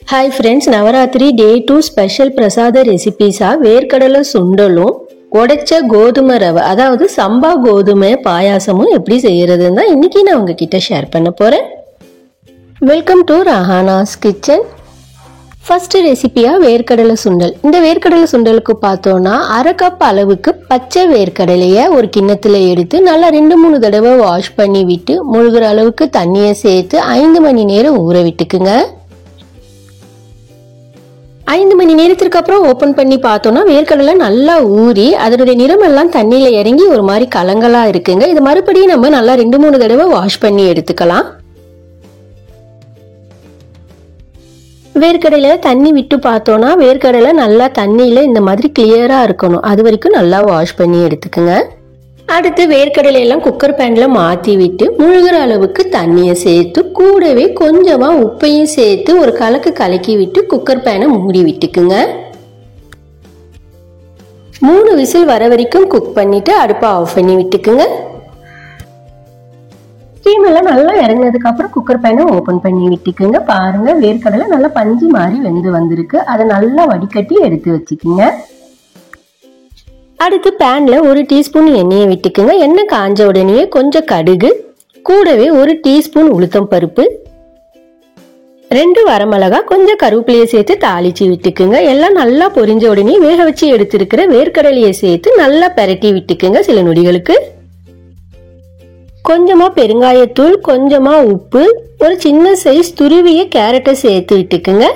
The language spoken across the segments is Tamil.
Hi friends, Navaratri Day 2 special பிரசாத ரெசிபீஸா வேர்க்கடலை சுண்டலும் உடைச்ச கோதுமை ரவை அதாவது சம்பா கோதுமை பாயாசமும் எப்படி செய்யறதுன்னு தான் இன்னைக்கு நான் உங்ககிட்ட ஷேர் பண்ண போறேன். Welcome to Rahana's kitchen. First ரெசிபியா வேர்க்கடலை சுண்டல். இந்த வேர்க்கடலை சுண்டலுக்கு பார்த்தோம்னா அரை கப் அளவுக்கு பச்சை வேர்க்கடலையை ஒரு கிண்ணத்துல எடுத்து நல்லா 2-3 தடவை வாஷ் பண்ணி விட்டு முழுகிற அளவுக்கு தண்ணியை சேர்த்து 5 மணி நேரம் ஊற விட்டுக்குங்க. 5 மணி நேரத்திற்கு அப்புறம் ஓபன் பண்ணி பார்த்தோம்னா வேர்க்கடலை நல்லா ஊறி அதனுடைய நிறம் எல்லாம் தண்ணியில இறங்கி ஒரு மாதிரி கலங்கலா இருக்குங்க. இது மறுபடியும் நம்ம நல்லா 2-3 தடவை வாஷ் பண்ணி எடுத்துக்கலாம். வேர்க்கடலை தண்ணி விட்டு பார்த்தோம்னா வேர்க்கடலை நல்லா தண்ணியில இந்த மாதிரி கிளியரா இருக்கணும். அது வரைக்கும் நல்லா வாஷ் பண்ணி எடுத்துக்கோங்க. அடுத்து வேர்க்கடலை எல்லாம் குக்கர் பேன்ல மாத்தி விட்டு முழுகிற அளவுக்கு தண்ணியை சேர்த்து கூடவே கொஞ்சமா உப்பையும் சேர்த்து ஒரு கலக்கு கலக்கி விட்டு குக்கர் பேனை மூடி விட்டுக்குங்க. 3 விசில் வர வரைக்கும் குக் பண்ணிட்டு அடுப்பை ஆஃப் பண்ணி விட்டுக்குங்க. ஸ்டீம் எல்லாம் நல்லா இறங்கினதுக்கு அப்புறம் குக்கர் பேனை ஓபன் பண்ணி விட்டுக்குங்க. பாருங்க வேர்க்கடலை நல்லா பஞ்சு மாதிரி வெந்து வந்திருக்கு. அதை நல்லா வடிகட்டி எடுத்து வச்சுக்குங்க. அடுத்து பேன்ல 1 டீஸ்பூன் எண்ணெயை விட்டுக்குங்க. எண்ணெய் காஞ்ச உடனே கொஞ்சம் கடுகு, கூடவே 1 டீஸ்பூன் உளுத்தம் பருப்பு, 2 வரமிளகா, கொஞ்சம் கருவேப்பிலையை சேர்த்து தாளிச்சு விட்டுக்குங்க. எல்லாம் நல்லா பொரிஞ்ச உடனே வேக வச்சு எடுத்திருக்கிற வேர்க்கடலையை சேர்த்து நல்லா பெரட்டி விட்டுக்குங்க. சில நொடிகளுக்கு கொஞ்சமா பெருங்காயத்தூள், கொஞ்சமா உப்பு, ஒரு சின்ன சைஸ் துருவிய கேரட்டை சேர்த்து விட்டுக்குங்க.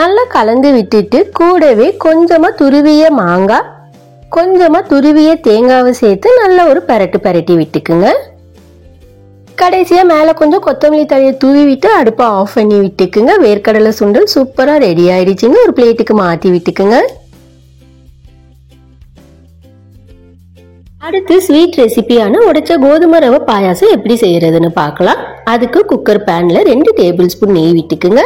நல்லா கலந்து விட்டுட்டு கூடவே கொஞ்சமா துருவிய மாங்காய், கொஞ்சமா துருவிய தேங்காவை சேர்த்து நல்ல ஒரு பெரட்டி விட்டுக்குங்க. கடைசியா மேல கொஞ்சம் கொத்தமல்லி தழையை தூவி விட்டு அடுப்பை ஆஃப் பண்ணி விட்டுக்குங்க. வேர்க்கடலை சுண்டல் சூப்பரா ரெடி ஆயிடுச்சுங்க. ஒரு பிளேட்டுக்கு மாத்தி விட்டுக்குங்க. அடுத்து ஸ்வீட் ரெசிபியான உடைச்ச கோதுமை ரவை பாயாசம் எப்படி செய்யறதுன்னு பார்க்கலாம். அதுக்கு குக்கர் பேன்ல 2 டேபிள் ஸ்பூன் நெய் விட்டுக்குங்க.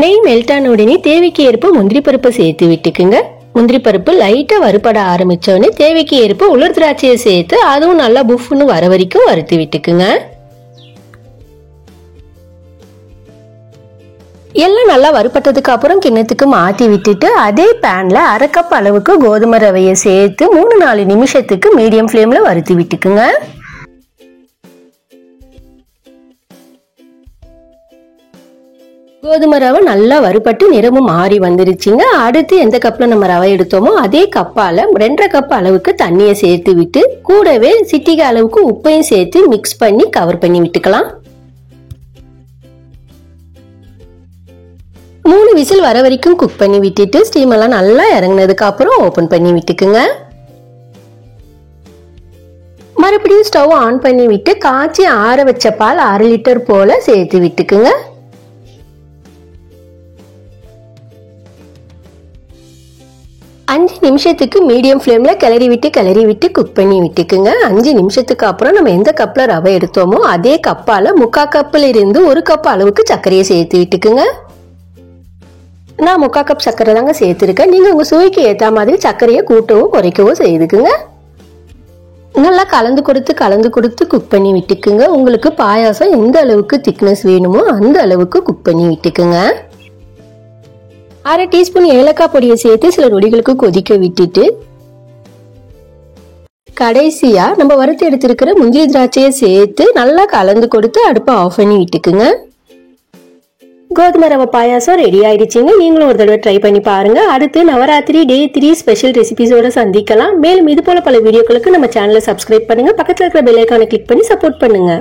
நெய் மெல்ட் ஆன உடனே தேவைக்கு ஏற்ப முந்திரி பருப்பை சேர்த்து விட்டுக்குங்க. முந்திரி பருப்பு லைட்டா வறுபட ஆரம்பிச்சோடனே தேவைக்கு ஏற்ப உலர் திராட்சையை சேர்த்து அதுவும் நல்லா புஃப்னு வர வரைக்கும் வறுத்து விட்டுக்குங்க. எல்லாம் நல்லா வறுபட்டதுக்கு அப்புறம் கிண்ணத்துக்கு மாத்தி விட்டுட்டு அதே பேன்ல அரை கப் அளவுக்கு கோதுமை ரவையை சேர்த்து 3-4 நிமிஷத்துக்கு மீடியம் ஃப்ளேம்ல வறுத்து விட்டுக்குங்க. கோதுமை ரவை நல்லா வறுபட்டு நிறமும் மாறி வந்துருச்சுங்க. அடுத்து எந்த கப்ல நம்ம ரவை எடுத்தோமோ அதே கப்பால 2.5 கப் அளவுக்கு தண்ணியை சேர்த்து விட்டு கூடவே சிட்டிகை அளவுக்கு உப்பையும் சேர்த்து மிக்ஸ் பண்ணி கவர் பண்ணி விட்டுக்கலாம். 3 விசில் வர வரைக்கும் குக் பண்ணி விட்டுட்டு ஸ்டீம் எல்லாம் நல்லா இறங்கினதுக்கு அப்புறம் ஓபன் பண்ணி விட்டுக்குங்க. மறுபடியும் ஸ்டவ் ஆன் பண்ணி விட்டு காய்ச்சி ஆற வச்ச பால் 1/2 லிட்டர் போல சேர்த்து விட்டுக்குங்க. 5 நிமிஷத்துக்கு மீடியம் ஃப்ளேம்ல கிளறி விட்டு குக் பண்ணி விட்டுக்குங்க. 5 நிமிஷத்துக்கு அப்புறம் நம்ம எந்த கப்ல ரவை எடுத்தோமோ அதே கப்பால 3/4 கப்ல இருந்து 1 கப் அளவுக்கு சர்க்கரையை சேர்த்து விட்டுக்குங்க. நான் 3/4 கப் சர்க்கரை தாங்க சேர்த்துருக்கேன். நீங்க உங்க சுவைக்கு ஏற்ற மாதிரி சர்க்கரையை கூட்டவோ குறைக்கவோ செய்துக்குங்க. நல்லா கலந்து கொடுத்து குக் பண்ணி விட்டுக்குங்க. உங்களுக்கு பாயாசம் எந்த அளவுக்கு திக்னஸ் வேணுமோ அந்த அளவுக்கு குக் பண்ணி விட்டுக்குங்க. 1/2 டீஸ்பூன் ஏலக்காய் பொடியை சேர்த்து சில நொடிகளுக்கு கொதிக்க விட்டுட்டு கடைசியா நம்ம வறுத்து எடுத்திருக்கிற முந்திரி திராட்சையை சேர்த்து நல்லா கலந்து கொடுத்து அடுப்பை ஆஃப் பண்ணி விட்டுக்குங்க. கோதுமை ரவை பாயாசம் ரெடி ஆயிடுச்சுங்க. நீங்களும் ஒரு தடவை ட்ரை பண்ணி பாருங்க. அடுத்து நவராத்திரி டே 3 ஸ்பெஷல் ரெசிபிஸோட சந்திக்கலாம். மேலும் இது போல பல வீடியோக்களுக்கு நம்ம சேனலை சப்ஸ்கிரைப் பண்ணுங்க. பக்கத்துல இருக்கிற பெல் ஐகானை கிளிக் பண்ணி சப்போர்ட் பண்ணுங்க.